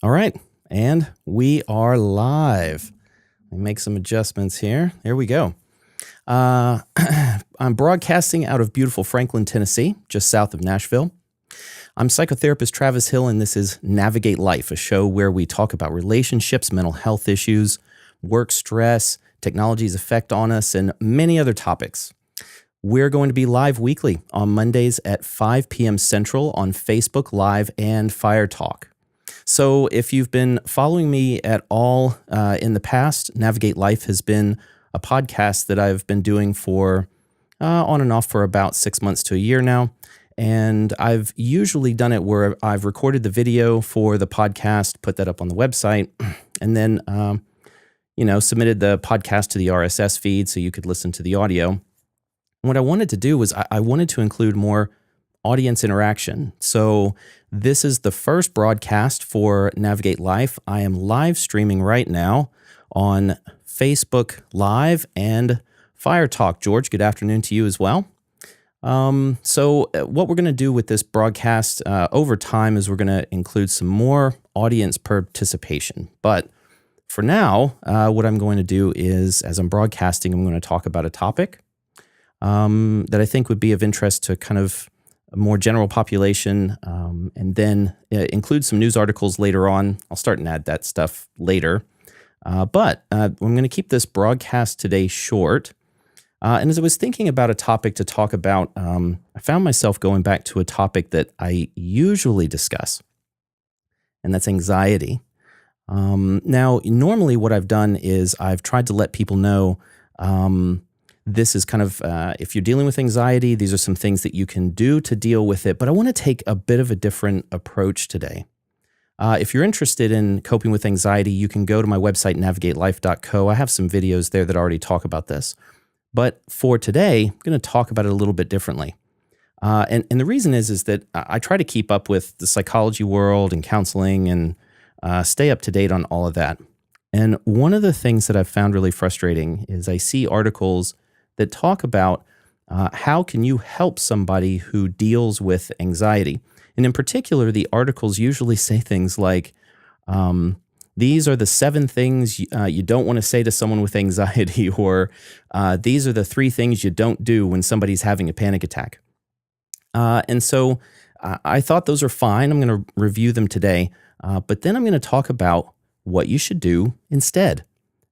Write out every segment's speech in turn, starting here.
All right, and we are live. Let me make some adjustments here. There we go. I'm broadcasting out of beautiful Franklin, Tennessee, just south of Nashville. I'm psychotherapist Travis Hill, and this is Navigate Life, a show where we talk about relationships, mental health issues, work stress, technology's effect on us, and many other topics. We're going to be live weekly on Mondays at 5 p.m. Central on Facebook Live and Fire Talk. So if you've been following me at all in the past, Navigate Life has been a podcast that I've been doing for on and off for about 6 months to a year now. And I've usually done it where I've recorded the video for the podcast, put that up on the website, and then, submitted the podcast to the RSS feed so you could listen to the audio. And what I wanted to do was I wanted to include more audience interaction. So this is the first broadcast for Navigate Life. I am live streaming right now on Facebook Live and Fire Talk. George, good afternoon to you as well. So what we're going to do with this broadcast over time is we're going to include some more audience participation. But for now, what I'm going to do is, as I'm broadcasting, I'm going to talk about a topic that I think would be of interest to kind of a more general population, and then include some news articles later on. I'll start and add that stuff later. But I'm going to keep this broadcast today short. And as I was thinking about a topic to talk about, I found myself going back to a topic that I usually discuss, and that's anxiety. Now, normally what I've done is I've tried to let people know this is kind of, if you're dealing with anxiety, these are some things that you can do to deal with it. But I want to take a bit of a different approach today. If you're interested in coping with anxiety, you can go to my website, navigatelife.co. I have some videos there that already talk about this. But for today, I'm going to talk about it a little bit differently. And the reason is that I try to keep up with the psychology world and counseling and stay up to date on all of that. And one of the things that I've found really frustrating is I see articles that talk about how can you help somebody who deals with anxiety. And in particular, the articles usually say things like, these are the 7 things you don't want to say to someone with anxiety, or these are the 3 things you don't do when somebody's having a panic attack. And so I thought those are fine. I'm going to review them today, but then I'm going to talk about what you should do instead,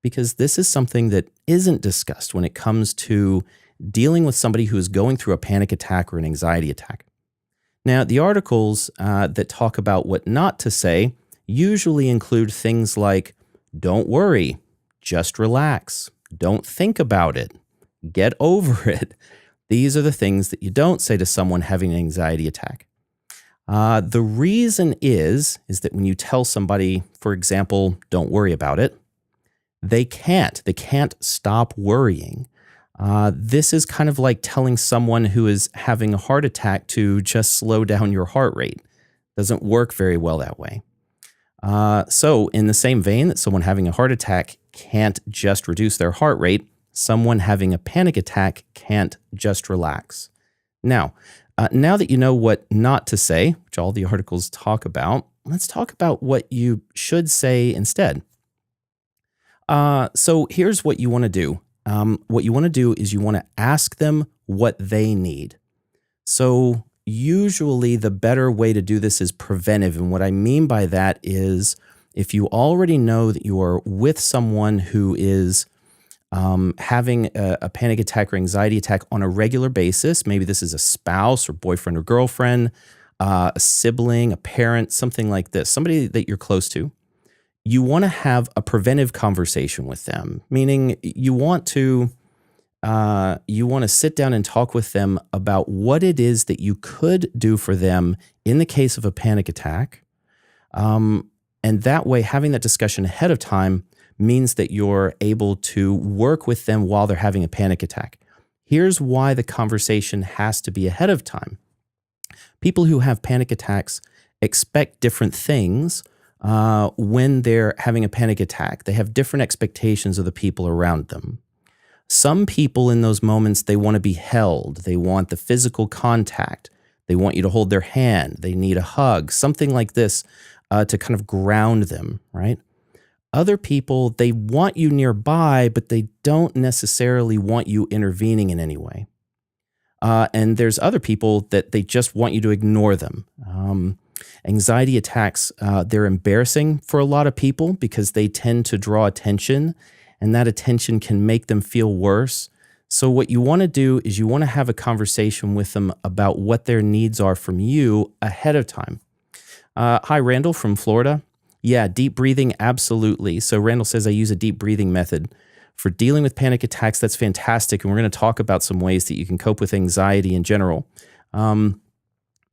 because this is something that isn't discussed when it comes to dealing with somebody who is going through a panic attack or an anxiety attack. Now, the articles that talk about what not to say usually include things like, don't worry, just relax, don't think about it, get over it. These are the things that you don't say to someone having an anxiety attack. The reason is that when you tell somebody, for example, don't worry about it, they can't stop worrying. This is kind of like telling someone who is having a heart attack to just slow down your heart rate. Doesn't work very well that way. So in the same vein that someone having a heart attack can't just reduce their heart rate, someone having a panic attack can't just relax. Now that you know what not to say, which all the articles talk about, let's talk about what you should say instead. So here's what you want to do. What you want to do is you want to ask them what they need. So usually the better way to do this is preventive. And what I mean by that is if you already know that you are with someone who is having a panic attack or anxiety attack on a regular basis, maybe this is a spouse or boyfriend or girlfriend, a sibling, a parent, something like this, somebody that you're close to, you want to have a preventive conversation with them, meaning you want to sit down and talk with them about what it is that you could do for them in the case of a panic attack. And that way, having that discussion ahead of time means that you're able to work with them while they're having a panic attack. Here's why the conversation has to be ahead of time. People who have panic attacks expect different things when they're having a panic attack. They have different expectations of the people around them. Some people in those moments, they want to be held. They want the physical contact. They want you to hold their hand. They need a hug, something like this. to kind of ground them, right? Other people, they want you nearby, but they don't necessarily want you intervening in any way. And there's other people that they just want you to ignore them. Anxiety attacks, they're embarrassing for a lot of people because they tend to draw attention, and that attention can make them feel worse. So what you want to do is you want to have a conversation with them about what their needs are from you ahead of time. Hi, Randall from Florida. Yeah, deep breathing, absolutely. So Randall says, I use a deep breathing method for dealing with panic attacks. That's fantastic. And we're going to talk about some ways that you can cope with anxiety in general.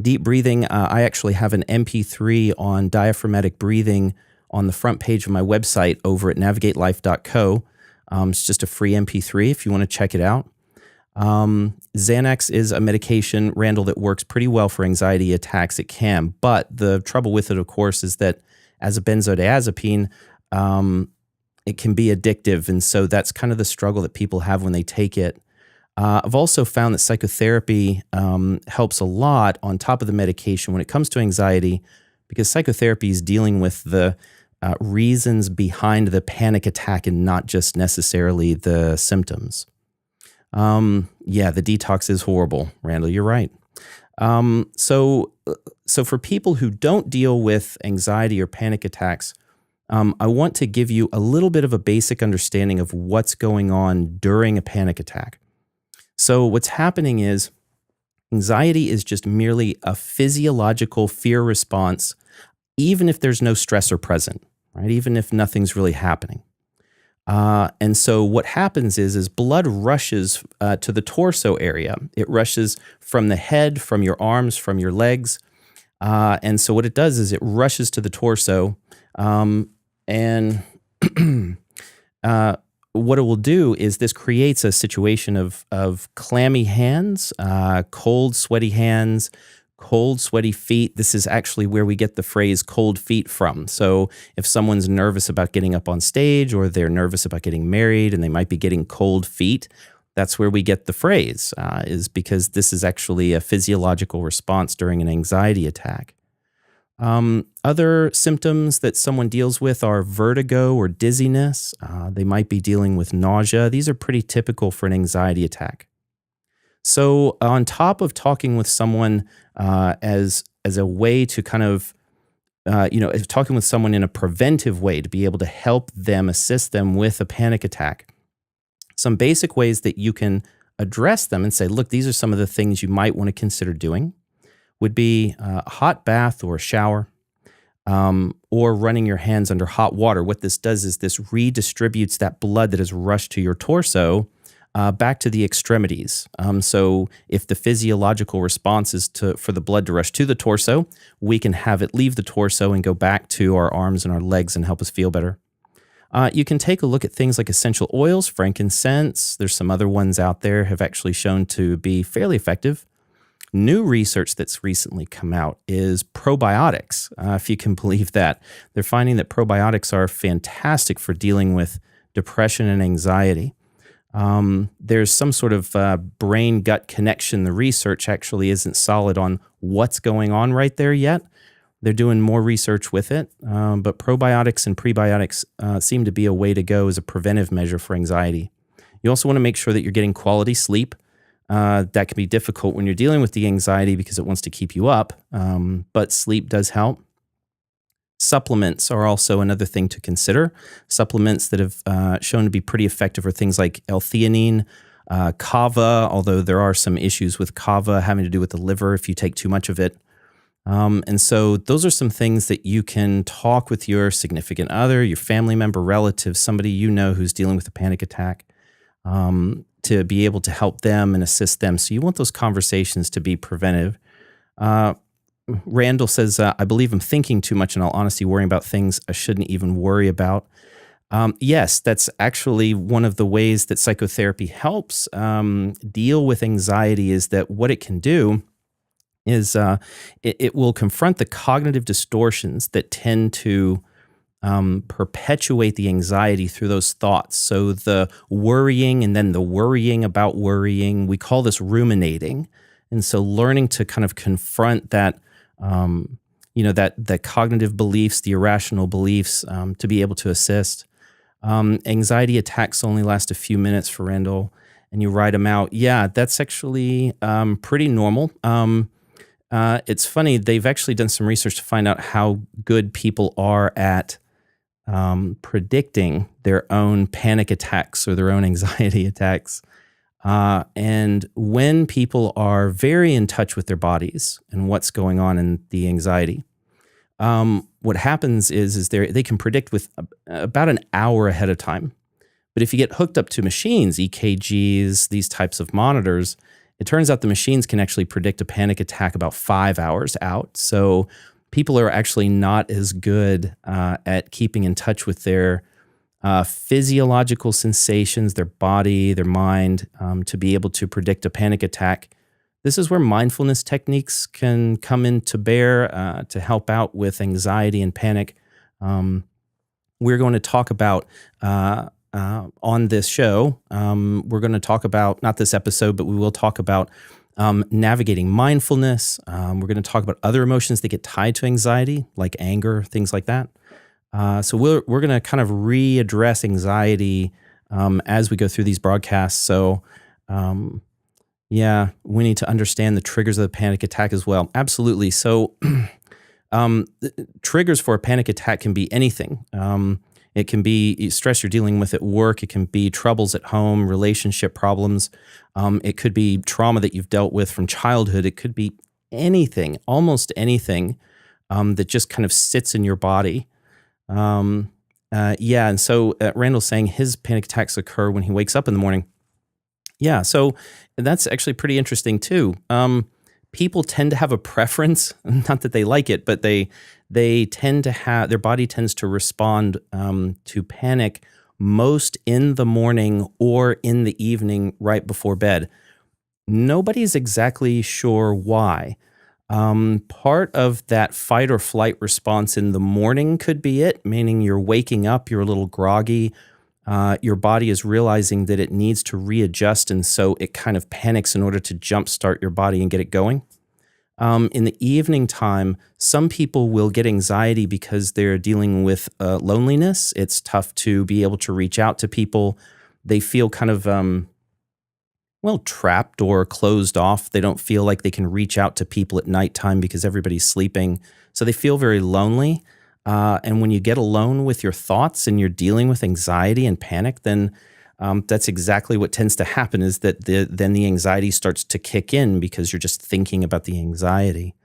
Deep breathing, I actually have an MP3 on diaphragmatic breathing on the front page of my website over at navigatelife.co. It's just a free MP3 if you want to check it out. Xanax is a medication, Randall, that works pretty well for anxiety attacks. It can, but the trouble with it, of course, is that as a benzodiazepine, it can be addictive. And so that's kind of the struggle that people have when they take it. I've also found that psychotherapy helps a lot on top of the medication when it comes to anxiety, because psychotherapy is dealing with the reasons behind the panic attack and not just necessarily the symptoms. Yeah, the detox is horrible, Randall, you're right. So for people who don't deal with anxiety or panic attacks, I want to give you a little bit of a basic understanding of what's going on during a panic attack. So what's happening is anxiety is just merely a physiological fear response, even if there's no stressor present, right? Even if nothing's really happening. And so what happens is blood rushes to the torso area. It rushes from the head, from your arms, from your legs. And so what it does is it rushes to the torso. And what it will do is this creates a situation of clammy hands, cold, sweaty hands, cold, sweaty feet. This is actually where we get the phrase cold feet from. So if someone's nervous about getting up on stage, or they're nervous about getting married and they might be getting cold feet, that's where we get the phrase, is because this is actually a physiological response during an anxiety attack. Other symptoms that someone deals with are vertigo or dizziness. They might be dealing with nausea. These are pretty typical for an anxiety attack. So on top of talking with someone as a way to kind of, talking with someone in a preventive way to be able to help them, assist them with a panic attack, some basic ways that you can address them and say, look, these are some of the things you might want to consider doing would be a hot bath or a shower, or running your hands under hot water. What this does is this redistributes that blood that has rushed to your torso back to the extremities. So if the physiological response is for the blood to rush to the torso, we can have it leave the torso and go back to our arms and our legs and help us feel better. You can take a look at things like essential oils, frankincense. There's some other ones out there have actually shown to be fairly effective. New research that's recently come out is probiotics, if you can believe that. They're finding that probiotics are fantastic for dealing with depression and anxiety. There's some sort of brain-gut connection. The research actually isn't solid on what's going on right there yet. They're doing more research with it, but probiotics and prebiotics seem to be a way to go as a preventive measure for anxiety. You also want to make sure that you're getting quality sleep. That can be difficult when you're dealing with the anxiety because it wants to keep you up, but sleep does help. Supplements are also another thing to consider. Supplements that have shown to be pretty effective are things like L-theanine, kava, although there are some issues with kava having to do with the liver if you take too much of it. And so those are some things that you can talk with your significant other, your family member, relative, somebody you know who's dealing with a panic attack, to be able to help them and assist them. So you want those conversations to be preventive. Randall says, I believe I'm thinking too much in all honesty, worrying about things I shouldn't even worry about. Yes, that's actually one of the ways that psychotherapy helps deal with anxiety, is that what it can do is it will confront the cognitive distortions that tend to perpetuate the anxiety through those thoughts. So the worrying and then the worrying about worrying, we call this ruminating. And so learning to kind of confront that that cognitive beliefs, the irrational beliefs, to be able to assist. Anxiety attacks only last a few minutes for Randall, and you write them out. Yeah, that's actually pretty normal. It's funny, they've actually done some research to find out how good people are at predicting their own panic attacks or their own anxiety attacks. And when people are very in touch with their bodies and what's going on in the anxiety, what happens is they can predict with about an hour ahead of time. But if you get hooked up to machines, EKGs, these types of monitors, it turns out the machines can actually predict a panic attack about 5 hours out. So people are actually not as good at keeping in touch with their physiological sensations, their body, their mind, to be able to predict a panic attack. This is where mindfulness techniques can come into bear to help out with anxiety and panic. We're going to talk about on this show, we're going to talk about, not this episode, but we will talk about navigating mindfulness. We're going to talk about other emotions that get tied to anxiety, like anger, things like that. So we're going to kind of readdress anxiety as we go through these broadcasts. So yeah, we need to understand the triggers of the panic attack as well. Absolutely. So triggers for a panic attack can be anything. It can be stress you're dealing with at work. It can be troubles at home, relationship problems. It could be trauma that you've dealt with from childhood. It could be anything, almost anything that just kind of sits in your body. Yeah, and so Randall's saying his panic attacks occur when he wakes up in the morning. Yeah, so that's actually pretty interesting too. People tend to have a preference, not that they like it, but they tend to have, their body tends to respond to panic most in the morning or in the evening right before bed. Nobody's exactly sure why. Part of that fight or flight response in the morning could be it, meaning you're waking up, you're a little groggy, your body is realizing that it needs to readjust, and so it kind of panics in order to jumpstart your body and get it going. In the evening time, some people will get anxiety because they're dealing with loneliness. It's tough to be able to reach out to people. They feel kind of trapped or closed off. They don't feel like they can reach out to people at nighttime because everybody's sleeping. So they feel very lonely. And when you get alone with your thoughts and you're dealing with anxiety and panic, then that's exactly what tends to happen, is that then the anxiety starts to kick in because you're just thinking about the anxiety.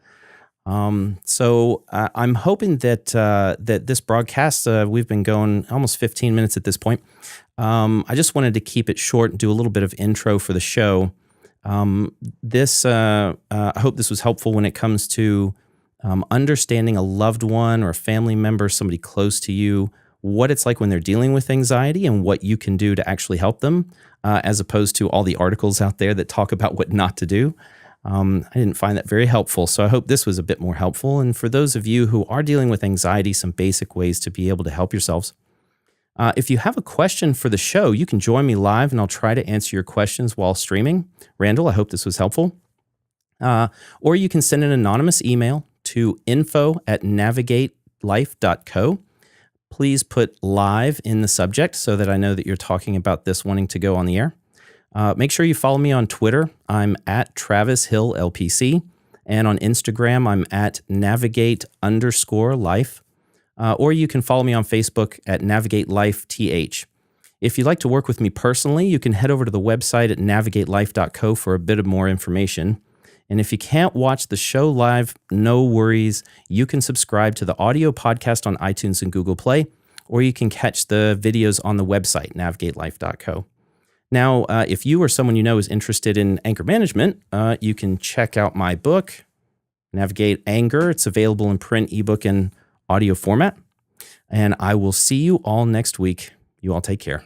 So I'm hoping that that this broadcast, we've been going almost 15 minutes at this point. I just wanted to keep it short and do a little bit of intro for the show. I hope this was helpful when it comes to understanding a loved one or a family member, somebody close to you, what it's like when they're dealing with anxiety and what you can do to actually help them, as opposed to all the articles out there that talk about what not to do. I didn't find that very helpful, so I hope this was a bit more helpful. And for those of you who are dealing with anxiety, some basic ways to be able to help yourselves. If you have a question for the show, you can join me live and I'll try to answer your questions while streaming. Randall, I hope this was helpful. Or you can send an anonymous email to info@navigatelife.co. Please put live in the subject so that I know that you're talking about this wanting to go on the air. Make sure you follow me on Twitter. I'm at Travis Hill LPC. And on Instagram, I'm at navigate_life. Or you can follow me on Facebook at NavigateLifeTH. If you'd like to work with me personally, you can head over to the website at navigatelife.co for a bit of more information. And if you can't watch the show live, no worries. You can subscribe to the audio podcast on iTunes and Google Play, or you can catch the videos on the website, navigatelife.co. Now, if you or someone you know is interested in anger management, you can check out my book, Navigate Anger. It's available in print, ebook, and audio format. And I will see you all next week. You all take care.